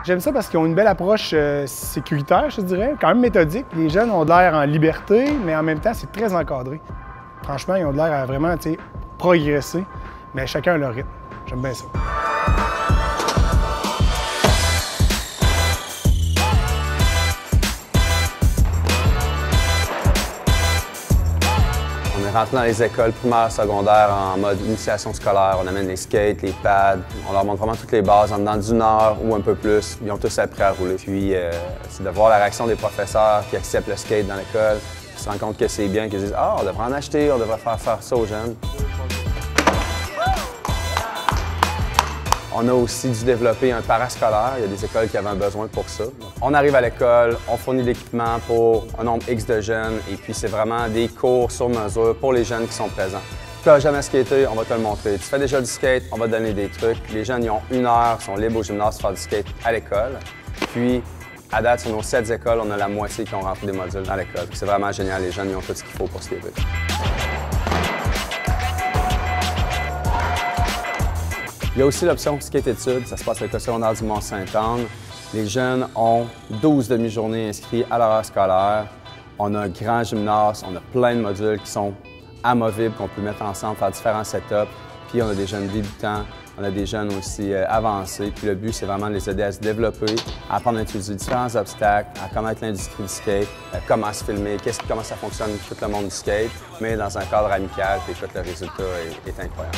J'aime ça parce qu'ils ont une belle approche sécuritaire, je dirais, quand même méthodique. Les jeunes ont de l'air en liberté, mais en même temps, c'est très encadré. Franchement, ils ont de l'air à vraiment progresser, mais chacun a leur rythme. J'aime bien ça. On est rentré dans les écoles primaires, secondaires en mode initiation scolaire. On amène les skates, les pads. On leur montre vraiment toutes les bases en dedans d'une heure ou un peu plus. Ils ont tous appris à rouler. Puis, c'est de voir la réaction des professeurs qui acceptent le skate dans l'école, qui se rendent compte que c'est bien, qui se disent « Ah, on devrait en acheter, on devrait faire ça aux jeunes. » On a aussi dû développer un parascolaire. Il y a des écoles qui avaient un besoin pour ça. On arrive à l'école, on fournit l'équipement pour un nombre X de jeunes et puis c'est vraiment des cours sur mesure pour les jeunes qui sont présents. Tu n'as jamais skaté, on va te le montrer. Tu fais déjà du skate, on va te donner des trucs. Les jeunes, ils ont 1 heure, sont libres au gymnase de faire du skate à l'école. Puis, à date, sur nos 7 écoles, on a la moitié qui ont rentré des modules dans l'école. C'est vraiment génial, les jeunes, ils ont tout ce qu'il faut pour skater. Il y a aussi l'option skate-études, ça se passe à l'école secondaire du Mont-Sainte-Anne. Les jeunes ont 12 demi-journées inscrits à l'horaire scolaire. On a un grand gymnase, on a plein de modules qui sont amovibles, qu'on peut mettre ensemble, faire différents setups. Puis on a des jeunes débutants, on a des jeunes aussi avancés. Puis le but, c'est vraiment de les aider à se développer, à apprendre à utiliser différents obstacles, à connaître l'industrie du skate, comment se filmer, comment ça fonctionne tout le monde du skate, mais dans un cadre amical. Puis écoute, le résultat est incroyable.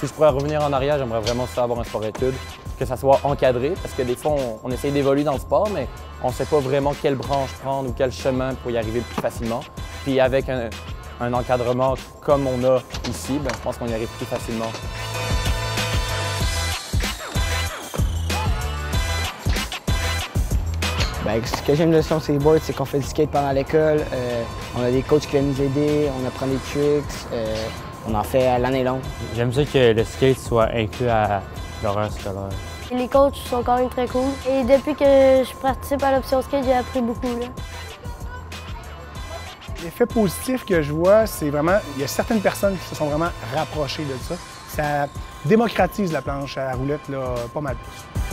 Si je pourrais revenir en arrière, j'aimerais vraiment ça avoir un sport-études, que ça soit encadré, parce que des fois, on essaye d'évoluer dans le sport, mais on ne sait pas vraiment quelle branche prendre ou quel chemin pour y arriver plus facilement. Puis avec un encadrement comme on a ici, je pense qu'on y arrive plus facilement. Ce que j'aime de snowboard, c'est qu'on fait du skate pendant l'école, on a des coachs qui viennent nous aider, on apprend des tricks. On en fait à l'année longue. J'aime ça que le skate soit inclus à l'horaire scolaire. Les coachs sont quand même très cool. Et depuis que je participe à l'option skate, j'ai appris beaucoup. L'effet positif que je vois, c'est vraiment, il y a certaines personnes qui se sont vraiment rapprochées de ça. Ça démocratise la planche à roulettes là, pas mal plus.